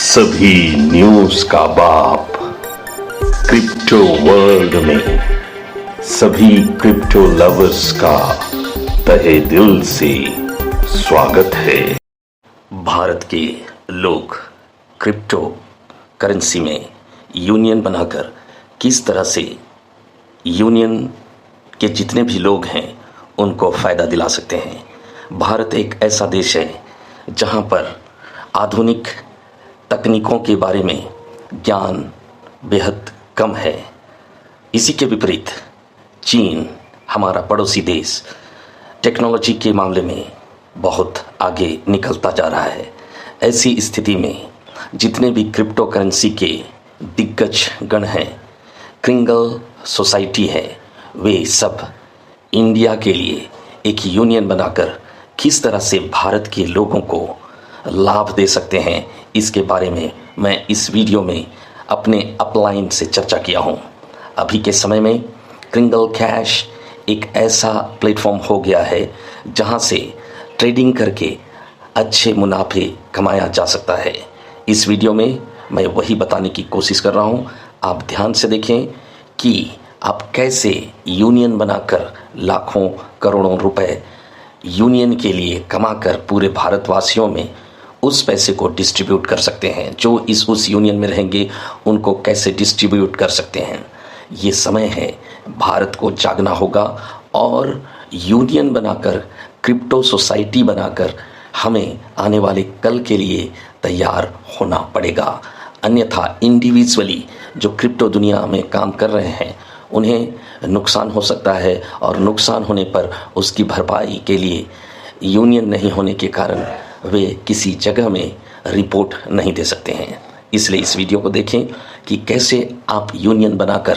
सभी न्यूज का बाप क्रिप्टो वर्ल्ड में सभी क्रिप्टो लवर्स का तहे दिल से स्वागत है। भारत के लोग क्रिप्टो करेंसी में यूनियन बनाकर किस तरह से यूनियन के जितने भी लोग हैं उनको फ़ायदा दिला सकते हैं। भारत एक ऐसा देश है जहां पर आधुनिक तकनीकों के बारे में ज्ञान बेहद कम है। इसी के विपरीत चीन, हमारा पड़ोसी देश, टेक्नोलॉजी के मामले में बहुत आगे निकलता जा रहा है। ऐसी स्थिति में जितने भी क्रिप्टो करेंसी के दिग्गज गण हैं, क्रिंगल सोसाइटी है, वे सब इंडिया के लिए एक यूनियन बनाकर किस तरह से भारत के लोगों को लाभ दे सकते हैं, इसके बारे में मैं इस वीडियो में अपने अपलाइन से चर्चा किया हूं। अभी के समय में क्रिंगल कैश एक ऐसा प्लेटफॉर्म हो गया है जहां से ट्रेडिंग करके अच्छे मुनाफे कमाया जा सकता है। इस वीडियो में मैं वही बताने की कोशिश कर रहा हूं। आप ध्यान से देखें कि आप कैसे यूनियन बनाकर लाखों करोड़ों रुपए यूनियन के लिए कमाकर पूरे भारतवासियों में उस पैसे को डिस्ट्रीब्यूट कर सकते हैं। जो उस यूनियन में रहेंगे उनको कैसे डिस्ट्रीब्यूट कर सकते हैं। ये समय है, भारत को जागना होगा और यूनियन बनाकर, क्रिप्टो सोसाइटी बनाकर हमें आने वाले कल के लिए तैयार होना पड़ेगा। अन्यथा इंडिविजुअली जो क्रिप्टो दुनिया में काम कर रहे हैं उन्हें नुकसान हो सकता है, और नुकसान होने पर उसकी भरपाई के लिए यूनियन नहीं होने के कारण वे किसी जगह में रिपोर्ट नहीं दे सकते हैं। इसलिए इस वीडियो को देखें कि कैसे आप यूनियन बनाकर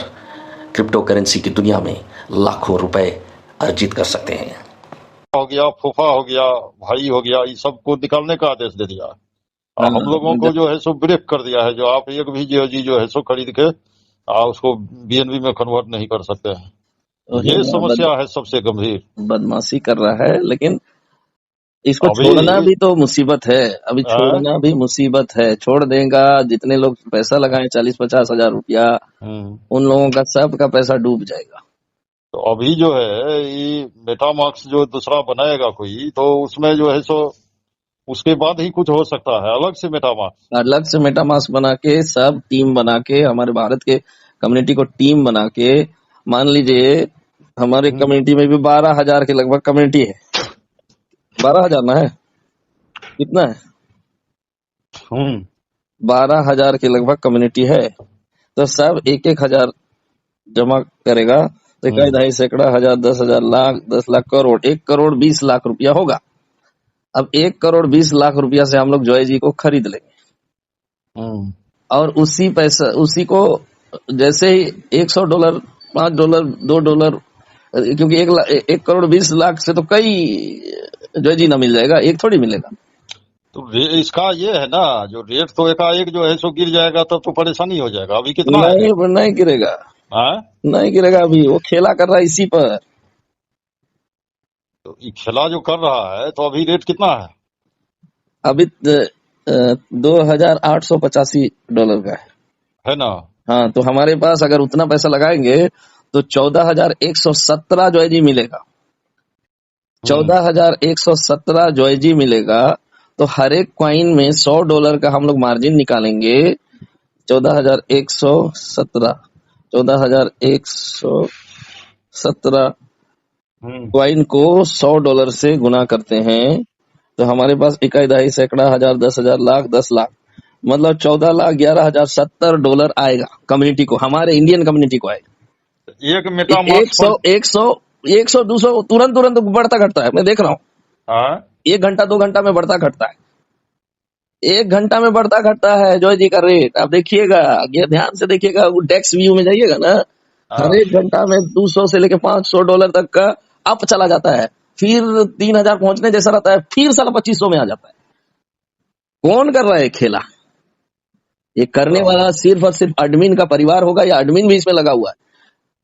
क्रिप्टो करेंसी की दुनिया में लाखों रुपए अर्जित कर सकते हैं। हो गया, फूफा हो गया, भाई हो गया, ये सबको निकालने का आदेश दे दिया। हम लोगों को जो है सो ब्रेक कर दिया है। जो आप एक भी जीओजी जो है सो खरीद के उसको बीएनबी में कन्वर्ट नहीं कर सकते हैं। ये समस्या है सबसे गंभीर। बदमाशी कर रहा है, लेकिन इसको छोड़ना भी तो मुसीबत है। अभी छोड़ना भी मुसीबत है। छोड़ देगा, जितने लोग पैसा लगाए 40-50 हजार रुपया, उन लोगों का सब का पैसा डूब जाएगा। तो अभी जो है ये मेटामास्क जो दूसरा बनाएगा कोई, तो उसमें जो है सो उसके बाद ही कुछ हो सकता है। अलग से मेटामास्क बना के, सब टीम बना के, हमारे भारत के कम्युनिटी को टीम बना के, मान लीजिए हमारे कम्युनिटी में भी 12,000 के लगभग कम्युनिटी है। 12,000 ना है, कितना है? 12,000 के लगभग कम्युनिटी है। तो सब 1,000 जमा करेगा तो 1.5 सैकड़ा, 1,000, 10,000, लाख, 10 लाख, करोड़, 1 करोड़ 20 लाख रुपया होगा। अब 1 करोड़ 20 लाख रुपया से हम लोग जॉय जी को खरीद लेंगे, और उसी पैसा, उसी को जैसे ही $100, $5, $2, क्योंकि 1 करोड़ 20 लाख से तो कई जॉय जी ना मिल जाएगा, एक थोड़ी मिलेगा। तो इसका ये है ना, जो रेट तो एकाएक जो है सो गिर जाएगा तब तो परेशानी हो जाएगा। अभी कितना नहीं गिरेगा, नहीं गिरेगा। अभी वो खेला कर रहा है इसी पर। तो ये खेला जो कर रहा है, तो अभी रेट कितना है? अभी $2,885 का है ना? हाँ, तो हमारे पास अगर उतना पैसा लगाएंगे तो 14,117 जॉय जी मिलेगा। 14,117 जॉय जी मिलेगा। तो हर एक क्वाइन में $100 का हम लोग मार्जिन निकालेंगे। 14,117 क्वाइन को $100 से गुना करते हैं तो हमारे पास 1.5 सैकड़ा, 1,000, 10,000, लाख, 10 लाख, मतलब $14,11,070 आएगा कम्युनिटी को, हमारे इंडियन कम्युनिटी को आएगा। एक मेटामास्क 100, 200 तुरंत बढ़ता घटता है। मैं देख रहा हूँ 1 घंटा 2 घंटा में बढ़ता घटता है। 1 घंटा में बढ़ता घटता है जॉय जी का रेट। आप देखिएगा, ध्यान से देखिएगा, वो डेक्स व्यू में जाइएगा ना, हर 1 घंटा में 200 से लेके $500 तक का अप चला जाता है। फिर 3,000 पहुंचने जैसा रहता है, फिर साला 2,500 में आ जाता है। कौन कर रहा है खेला? ये करने वाला सिर्फ और सिर्फ एडमिन का परिवार होगा, या एडमिन भी इसमें लगा हुआ है,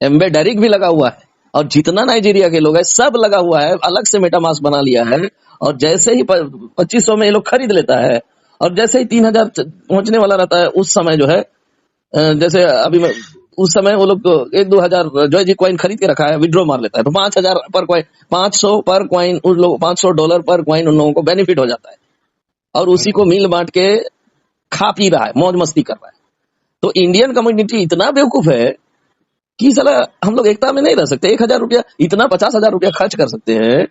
एम्बेडेरिक भी लगा हुआ है, और जितना नाइजीरिया के लोग है सब लगा हुआ है। अलग से मेटामास्क बना लिया है, और जैसे ही 2,500 में ये लोग खरीद लेता है और जैसे ही 3,000 पहुंचने वाला रहता है उस समय जो है जैसे अभी मैं उस समय वो लोग 1-2 हजार जो है जी कॉइन खरीद के रखा है, विड्रॉ मार लेता है, तो 5,000 पर कॉइन, 500 पर कॉइन उन लोग, $500 पर कॉइन उन लोगों को बेनिफिट हो जाता है और उसी को मिल बांट के खा पी रहा है, मौज मस्ती कर रहा है। तो इंडियन कम्युनिटी इतना बेवकूफ है कि साला हम लोग एकता में नहीं रह सकते। 1,000 रुपया इतना 50,000 रुपया खर्च कर सकते हैं।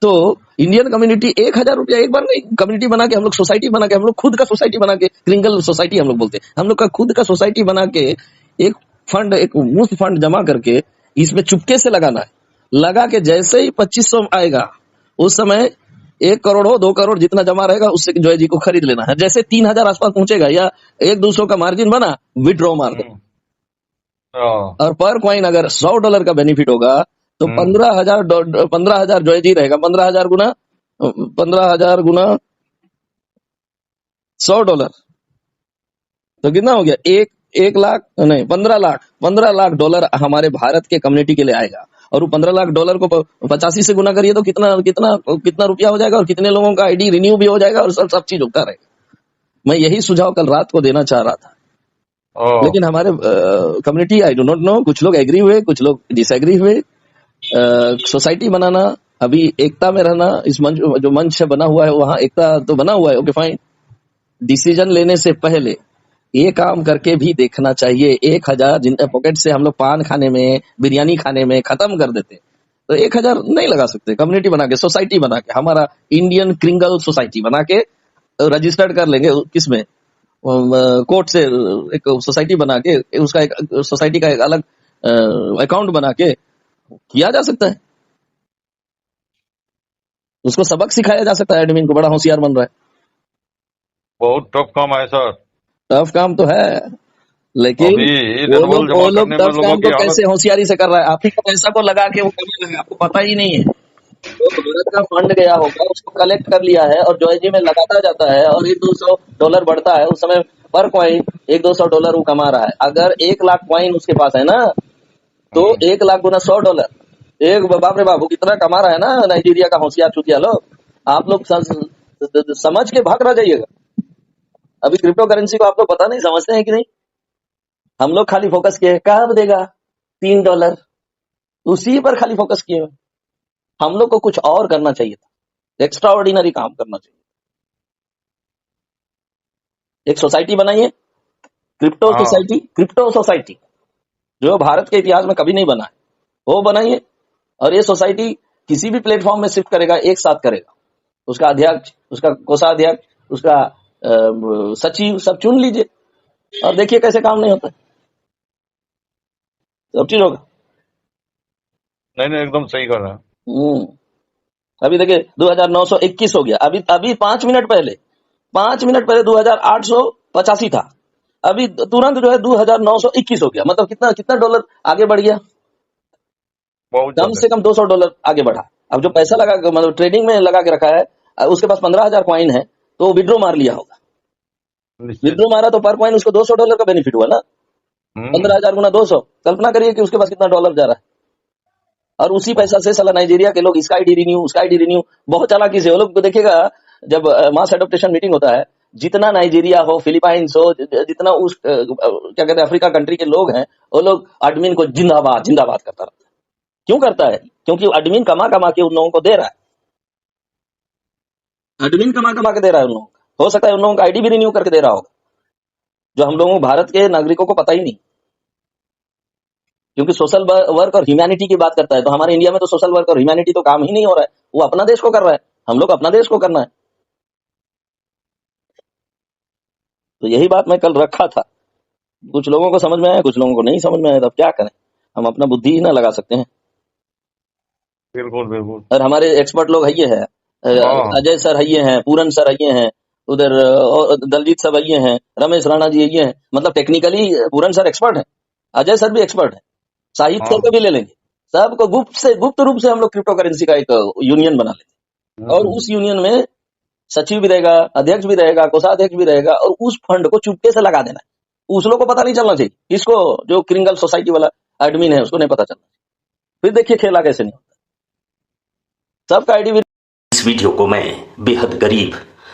तो इंडियन कम्युनिटी 1,000 रुपया एक बार नहीं, कम्युनिटी बना के हम लोग सोसाइटी बना के, हम लोग खुद का सोसाइटी बना के, क्रिंगल सोसाइटी हम लोग बोलते हैं, हम लोग का खुद का सोसाइटी बना के एक फंड, एक मुफ्त फंड जमा करके इसमें चुपके से लगाना है। लगा के जैसे ही 2500 आएगा उस समय 1 करोड़ हो 2 करोड़ जितना जमा रहेगा उससे जो है जी को खरीद लेना है। जैसे 3,000 आसपास पहुंचेगा या 1-200 का मार्जिन बना, विड्रॉ मार दो। और पर कॉइन अगर $100 का बेनिफिट होगा तो 15,000 जो है जी रहेगा, 15,000 गुना $100 तो कितना हो गया? 1 लाख नहीं, 15 लाख डॉलर हमारे भारत के कम्युनिटी के लिए आएगा। और वो 15 लाख डॉलर को 85 से गुना करिए तो कितना रुपया हो जाएगा और कितने लोगों का आईडी रिन्यू भी हो जाएगा और सब चीज होता रहेगा। मैं यही सुझाव कल रात को देना चाह रहा था, लेकिन हमारे community I do not know, कुछ लोग एग्री हुए, कुछ लोग डिसएग्री हुए। सोसाइटी बनाना, अभी एकता में रहना, इस मंच जो मंच बना हुआ है वहां एकता तो बना हुआ है, ओके फाइन। डिसीजन लेने से पहले ये काम करके भी देखना चाहिए। 1,000 जिन पॉकेट से हम लोग पान खाने में, बिरयानी खाने में खत्म कर देते, तो 1,000 नहीं लगा सकते। कम्युनिटी बना के, सोसाइटी बना के, हमारा इंडियन क्रिंगल सोसाइटी बना के रजिस्टर्ड कर लेंगे, किसमें, कोर्ट से एक सोसाइटी बना के, उसका एक सोसाइटी का एक अलग अकाउंट बना के किया जा सकता है। उसको सबक सिखाया जा सकता है। एडमिन को बड़ा होशियार बन रहा है। बहुत टफ काम है सर। टफ काम तो है, लेकिन अभी वो लोग टफ काम को कैसे होशियारी से कर रहा है। आप ही का पैसा को लगा के वो करने लगे, आपको पता ही नहीं है। तो भारत का फंड गया होगा, उसको कलेक्ट कर लिया है और जॉय जी में लगाता जाता है और $100-200 बढ़ता है। उस समय पर कॉइन $100-200 वो कमा रहा है। अगर 1 लाख कॉइन उसके पास है ना, तो 1 लाख गुना $100, एक बाप रे बाप, वो कितना कमा रहा है ना नाइजीरिया का होशियार चुतिया लोग। आप लोग समझ के भाग रह जाइएगा। अभी क्रिप्टो करेंसी को आप लोग पता नहीं, समझते हैं कि नहीं। हम लोग खाली फोकस किए कब देगा $3, उसी पर खाली फोकस किए। हम लोग को कुछ और करना चाहिए था, एक्स्ट्रा ऑर्डिनरी काम करना चाहिए। एक सोसाइटी बनाइए, क्रिप्टो सोसाइटी जो भारत के इतिहास में कभी नहीं बना है, वो बनाइए। और ये सोसाइटी किसी भी प्लेटफॉर्म में शिफ्ट करेगा, एक साथ करेगा। उसका अध्यक्ष, उसका कोषाध्यक्ष, उसका सचिव सब चुन लीजिए और देखिए कैसे काम नहीं होता है। सब चीज होगा। नहीं, एकदम सही कर रहा है। अभी देखिए 2,921 हो गया। अभी 5 मिनट पहले 2,885 था। अभी तुरंत जो है 2,921 हो गया। मतलब कितना डॉलर आगे बढ़ गया? कम से कम $200 आगे बढ़ा। अब जो पैसा लगा, मतलब ट्रेडिंग में लगा के रखा है, उसके पास 15,000 कॉइन है, तो विड्रो मार लिया होगा। विड्रो मारा तो पर कॉइन उसको $200 का बेनिफिट हुआ ना। 15,000 गुना 200, कल्पना करिए कि उसके पास कितना डॉलर जा रहा है। और उसी पैसा से साला नाइजीरिया के लोग इसका आईडी रिन्यू बहुत चालाकी से वो लोग देखिएगा। जब मास एडॉप्टेशन मीटिंग होता है, जितना नाइजीरिया हो, फिलीपाइंस हो, जितना उस क्या कहते हैं अफ्रीका कंट्री के लोग हैं, वो लोग एडमिन को जिंदाबाद जिंदाबाद करता रहता है। क्यों करता है? क्योंकि एडमिन कमा के उन लोगों को दे रहा है। एडमिन कमा के दे रहा है उन लोगों को। हो सकता है उन लोगों का आईडी भी रिन्यू करके दे रहा होगा, जो हम लोगों भारत के नागरिकों को पता ही नहीं। क्योंकि सोशल वर्क और ह्यूमैनिटी की बात करता है, तो हमारे इंडिया में तो सोशल वर्क और ह्यूमैनिटी तो काम ही नहीं हो रहा है। वो अपना देश को कर रहा है, हम लोग अपना देश को करना है। तो यही बात मैं कल रखा था। कुछ लोगों को समझ में आया, कुछ लोगों को नहीं समझ में आया। तब क्या करें, हम अपना बुद्धि ही ना लगा सकते हैं। बिल्कुल। और हमारे एक्सपर्ट लोग है ये है, अजय सर है ये हैं, पूरन सर है ये हैं, उधर दलजीत सब है ये हैं, रमेश राणा जी है ये हैं। मतलब टेक्निकली पूरन सर एक्सपर्ट है, अजय सर भी एक्सपर्ट है, साहित्य सर को भी ले लेंगे। सबको गुप्त रूप से हम लोग क्रिप्टो करेंसी का एक यूनियन बना लेंगे। और उस यूनियन में सचिव भी रहेगा, अध्यक्ष भी रहेगा, कोषाध्यक्ष भी रहेगा। और उस फंड को चुपके से लगा देना है। उस लोग को पता नहीं चलना चाहिए। इसको जो क्रिंगल सोसाइटी वाला एडमिन है उसको नहीं पता चलना। फिर देखिए खेला कैसे नहीं होता। सबका आईडी। इस वीडियो को मैं बेहद गरीब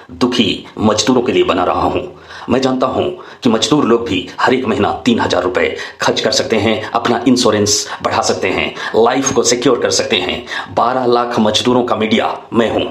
दुखी मजदूरों के लिए बना रहा हूं। मैं जानता हूं कि मजदूर लोग भी हर एक महीना 3,000 रुपए खर्च कर सकते हैं, अपना इंश्योरेंस बढ़ा सकते हैं, लाइफ को सिक्योर कर सकते हैं। 12 लाख मजदूरों का मीडिया मैं हूं,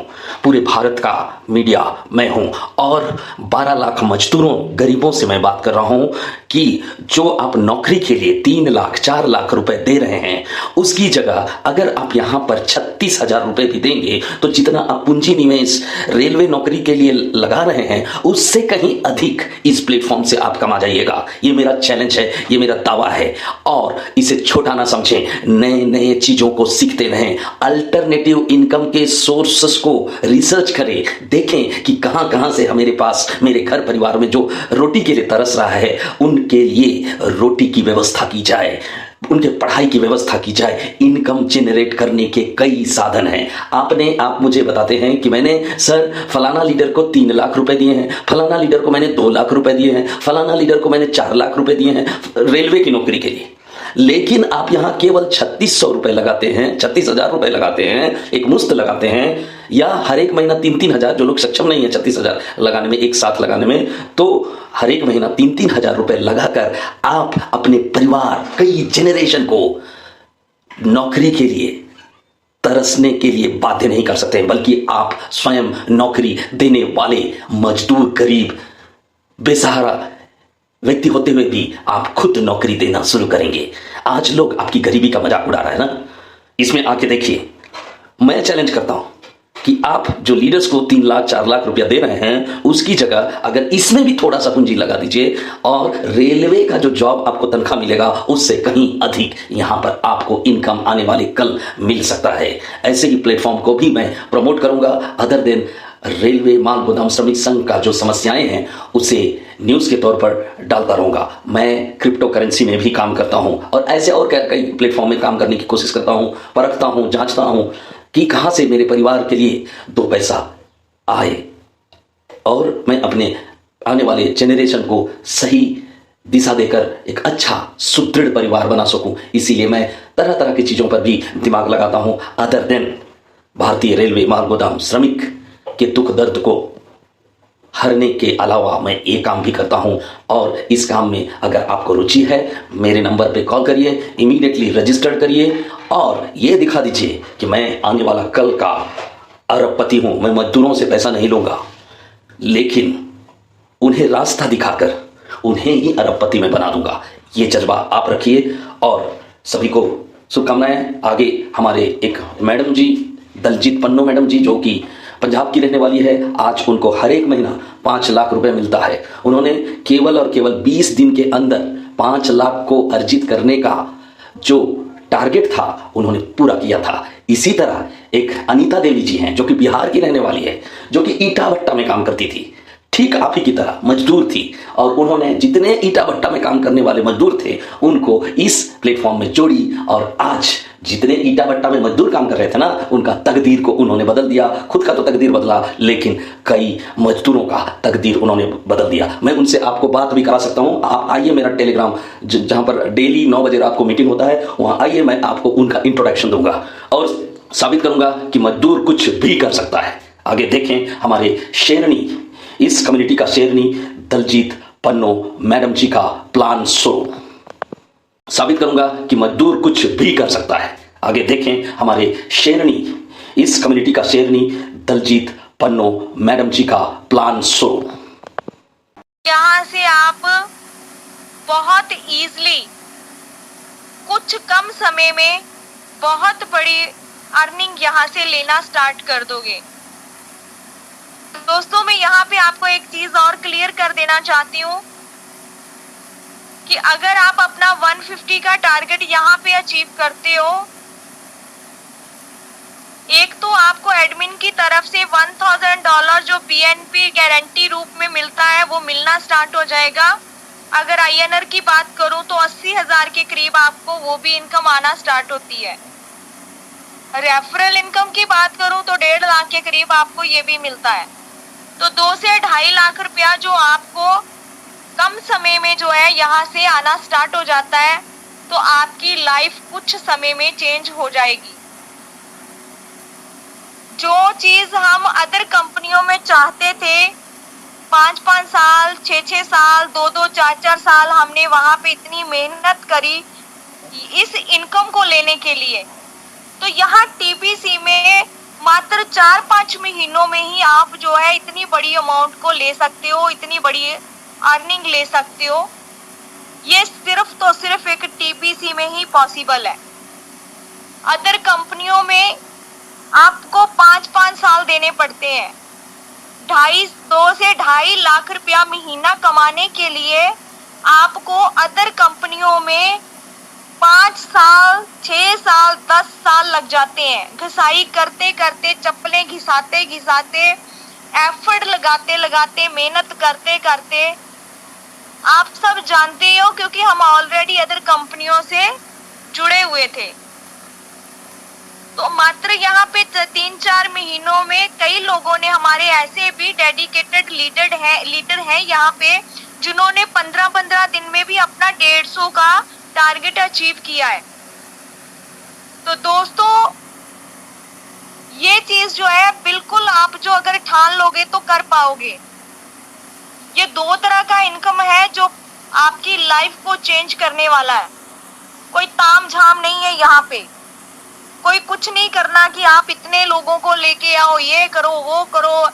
पूरे भारत का मीडिया मैं हूं, और 12 लाख मजदूरों गरीबों से मैं बात कर रहा हूं कि जो आप नौकरी के लिए 3 लाख 4 लाख रुपए दे रहे हैं, उसकी जगह अगर आप यहां पर 36,000 रुपए भी देंगे तो जितना आप पूंजी निवेश रेलवे नौकरी के लिए लगा रहे हैं उससे कहीं अधिक इस प्लेटफॉर्म से आप कमा जाइएगा। ये मेरा चैलेंज है, ये मेरा दावा है, और इसे छोटा ना समझें। नए नए चीजों को सीखते रहें, अल्टरनेटिव इनकम के सोर्सेस को रिसर्च करें, देखें कि कहां कहां से मेरे पास मेरे घर परिवार में जो रोटी के लिए तरस रहा है उनके लिए रोटी की व्यवस्था की जाए, उनके पढ़ाई की व्यवस्था की जाए। इनकम जनरेट करने के कई साधन हैं। आप मुझे बताते हैं कि मैंने सर फलाना लीडर को 3 लाख रुपए दिए हैं, फलाना लीडर को मैंने 2 लाख रुपए दिए हैं, फलाना लीडर को मैंने 4 लाख रुपए दिए हैं रेलवे की नौकरी के लिए, लेकिन आप यहां केवल 3600 रुपए लगाते हैं, 36,000 रुपए लगाते हैं, एक मुश्त लगाते हैं, या हर एक महीना 3-3 हजार, जो लोग सक्षम नहीं है 36,000 लगाने में, एक साथ लगाने में, तो हर एक महीना 3-3 हजार रुपए लगाकर आप अपने परिवार, कई जेनरेशन को नौकरी के लिए तरसने के लिए बाध्य नहीं कर सकते, बल्कि आप स्वयं नौकरी देने वाले मजदूर, गरीब, बेसहारा व्यक्ति होते हुए भी आप खुद नौकरी देना शुरू करेंगे। आज लोग आपकी गरीबी का मजाक उड़ा रहा है ना, इसमें आके देखिए। मैं चैलेंज करता हूं कि आप जो लीडर्स को 3 लाख 4 लाख रुपया दे रहे हैं उसकी जगह अगर इसमें भी थोड़ा सा पूंजी लगा दीजिए, और रेलवे का जो जॉब आपको तनख्वाह मिलेगा उससे कहीं अधिक यहां पर आपको इनकम आने वाले कल मिल सकता है। ऐसे ही प्लेटफॉर्म को भी मैं प्रमोट करूंगा। अदर देन रेलवे माल गोदाम श्रमिक संघ का जो समस्याएं हैं उसे न्यूज के तौर पर डालता रहूंगा। मैं क्रिप्टो करेंसी में भी काम करता हूं, और ऐसे और कई प्लेटफॉर्म में काम करने की कोशिश करता हूं, परखता हूं, जांचता हूं कि कहां से मेरे परिवार के लिए 2 पैसा आए, और मैं अपने आने वाले जेनरेशन को सही दिशा देकर एक अच्छा सुदृढ़ परिवार बना सकूं। इसीलिए मैं तरह तरह की चीजों पर भी दिमाग लगाता हूं। अदर देन भारतीय रेलवे माल गोदाम श्रमिक के दुख दर्द को हरने के अलावा मैं ये काम भी करता हूं, और इस काम में अगर आपको रुचि है मेरे नंबर पे कॉल करिए, इमीडिएटली रजिस्टर करिए, और ये दिखा दीजिए कि मैं आने वाला कल का अरबपति हूं। मैं मजदूरों से पैसा नहीं लूंगा, लेकिन उन्हें रास्ता दिखाकर उन्हें ही अरबपति में बना दूंगा। ये जज्बा आप रखिए, और सभी को शुभकामनाएं। आगे हमारे एक मैडम जी, दलजीत पन्नो मैडम जी, जो कि पंजाब की रहने वाली है, आज उनको हर एक महीना 5 लाख रुपए मिलता है। उन्होंने केवल और केवल 20 दिन के अंदर 5 लाख को अर्जित करने का जो टारगेट था उन्होंने पूरा किया था। इसी तरह एक अनीता देवी जी हैं जो कि बिहार की रहने वाली है, जो कि ईटा भट्टा में काम करती थी, ठीक आप ही की तरह मजदूर थी, और उन्होंने जितने ईटा भट्टा में काम करने वाले मजदूर थे उनको इस प्लेटफॉर्म में जोड़ी, और आज जितने ईटा भट्टा में मजदूर काम कर रहे थे ना, उनका तकदीर को उन्होंने बदल दिया। खुद का तो तकदीर बदला, लेकिन कई मजदूरों का तकदीर उन्होंने बदल दिया। मैं उनसे आपको बात भी करा सकता हूं। आप आइए मेरा टेलीग्राम, जहां पर डेली 9 बजे रात को मीटिंग होता है, वहां आइए, मैं आपको उनका इंट्रोडक्शन दूंगा और साबित करूंगा कि मजदूर कुछ भी कर सकता है। आगे देखें हमारे शेरनी, इस कम्युनिटी का शेरनी दलजीत पन्नो मैडम जी का प्लान शुरू। साबित करूंगा कि मजदूर कुछ भी कर सकता है। आगे देखें हमारे शेरनी, इस कम्युनिटी का शेरनी दलजीत पन्नो मैडम जी का प्लान शुरू। यहाँ से आप बहुत इजीली कुछ कम समय में बहुत बड़ी अर्निंग यहाँ से लेना स्टार्ट कर दोगे। दोस्तों मैं यहाँ पे आपको एक चीज और क्लियर कर देना चाहती हूँ कि अगर आप अपना 150 का टारगेट यहाँ पे अचीव करते हो, एक तो आपको एडमिन की तरफ से $1,000 जो BNB गारंटी रूप में मिलता है वो मिलना स्टार्ट हो जाएगा। अगर INR की बात करूं तो 80,000 के करीब आपको वो भी इनकम आना स्टार्ट होती है। रेफरल इनकम की बात करूं तो 1.5 लाख के करीब आपको ये भी मिलता है। तो 2 से 2.5 लाख रुपया जो आपको कम समय में जो है यहाँ से आना स्टार्ट हो जाता है, तो आपकी लाइफ कुछ समय में चेंज हो जाएगी। जो चीज हम अदर कंपनियों में चाहते थे, 5-5 साल, 6-6 साल, 2-2, 4-4 साल हमने वहां पे इतनी मेहनत करी इस इनकम को लेने के लिए, तो यहाँ टीबीसी में मात्र 4-5 महीनों में ही आप जो है इतनी बड़ी अमाउंट को ले सकते हो, इतनी बड़ी अर्निंग ले सकते हो। ये सिर्फ तो सिर्फ एक टीबीसी में ही पॉसिबल है। अदर कंपनियों में आपको 5-5 साल देने पड़ते हैं। 2 से 2.5 लाख रुपया महीना कमाने के लिए आपको अदर कंपनियों में 5 साल, 6 साल, 10 साल लग जाते हैं। घिसाई करते करते, चप्पलें घिसाते घिसाते, एफर्ट लगाते लगाते, मेहनत करते करते, आप सब जानते हो क्योंकि हम ऑलरेडी अदर कंपनियों से जुड़े हुए थे। तो मात्र यहाँ पे 3-4 महीनों में कई लोगों ने, हमारे ऐसे भी डेडिकेटेड लीडर हैं यहाँ पे, जिन्होंने 15-15 दिन में भी अपना 150 का टारगेट अचीव किया है। तो दोस्तों ये चीज जो है बिल्कुल आप जो अगर ठान लोगे तो कर पाओगे। ये 2 तरह का इनकम है जो आपकी लाइफ को चेंज करने वाला है। कोई ताम झाम नहीं है यहाँ पे, कोई कुछ नहीं करना कि आप इतने लोगों को लेके आओ, ये करो वो करो,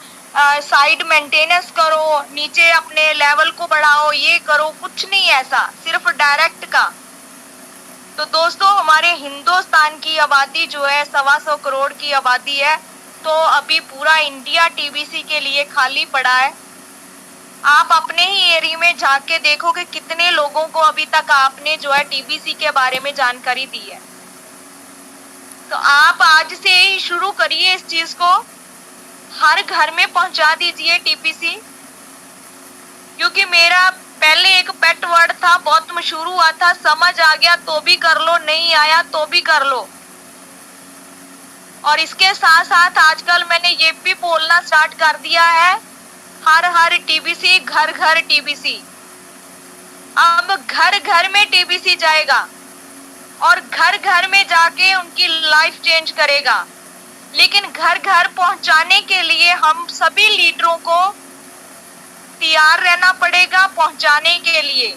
साइड मेंटेनेंस करो, नीचे अपने लेवल को बढ़ाओ, ये करो, कुछ नहीं ऐसा, सिर्फ डायरेक्ट का। तो दोस्तों हमारे हिंदुस्तान की आबादी जो है 125 करोड़ की आबादी है, तो अभी पूरा इंडिया टीबीसी के लिए खाली पड़ा है। आप अपने ही एरिया में जाके देखो कि कितने लोगों को अभी तक आपने जो है टीबीसी के बारे में जानकारी दी है। तो आप आज से ही शुरू करिए इस चीज को, हर घर में पहुंचा दीजिए टीबीसी। क्योंकि मेरा पहले एक पेट वर्ड था, बहुत मशहूर हुआ था, समझ आ गया तो भी कर लो, नहीं आया तो भी कर लो। और इसके साथ साथ आजकल मैंने ये भी बोलना स्टार्ट कर दिया है, हर टीबीसी, घर घर टीबीसी। अब घर घर में टीबीसी जाएगा और घर घर में जाके उनकी लाइफ चेंज करेगा। लेकिन घर घर पहुंचाने के लिए हम सभी लीडरों को तैयार रहना पड़ेगा पहुंचाने के लिए।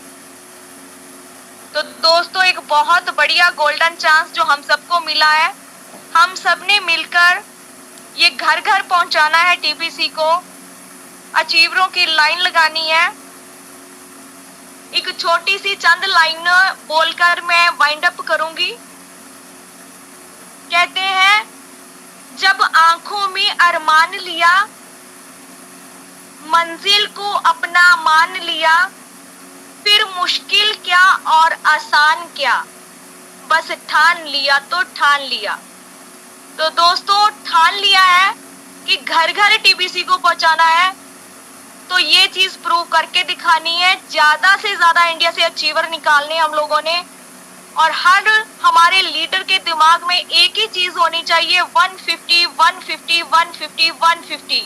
तो दोस्तों एक बहुत बढ़िया गोल्डन चांस जो हम सबको मिला है, हम सबने मिलकर ये घर घर पहुंचाना है टीबीसी को, अचीवरों की लाइन लगानी है। एक छोटी सी चंद लाइन बोलकर मैं वाइंड अप करूंगी। कहते हैं, जब आंखों में अरमान लिया, मंजिल को अपना मान लिया, फिर मुश्किल क्या और आसान क्या, बस ठान लिया तो ठान लिया। तो दोस्तों ठान लिया है कि घर घर टीबीसी को पहुंचाना है, तो ये चीज प्रूव करके दिखानी है। ज्यादा से ज्यादा इंडिया से अचीवर निकालने हम लोगों ने, और हर हमारे लीडर के दिमाग में एक ही चीज होनी चाहिए, 150 150 150 150।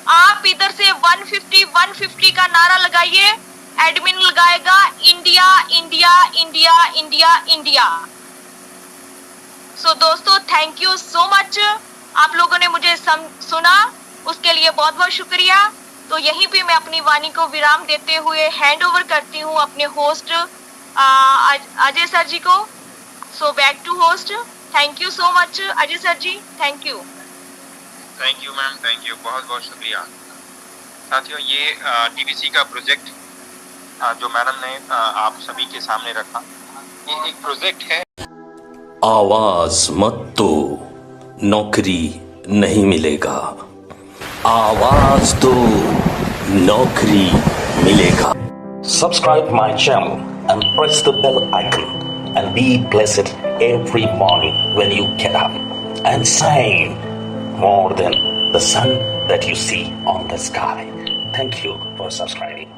आप इधर से 150 का नारा लगाइए, एडमिन लगाएगा India India India India India. So दोस्तों थैंक यू सो मच, आप लोगों ने मुझे सुना, उसके लिए बहुत बहुत शुक्रिया। तो यहीं पे मैं अपनी वाणी को विराम देते हुए हैंड ओवर करती हूँ अपने होस्ट अजय सर जी को। So back to host. Thank you so much Ajay sir ji, thank you. Thank you ma'am, thank you, बहुत बहुत शुक्रिया। साथियों ये टीबीसी का प्रोजेक्ट जो मैडम ने आप सभी के सामने रखा, ये एक प्रोजेक्ट है। आवाज मत दो, नौकरी नहीं मिलेगा। आवाज दो, नौकरी मिलेगा। Subscribe my channel and press the bell icon and be blessed every morning when you get up and shine more than the sun that you see on the sky. Thank you for subscribing.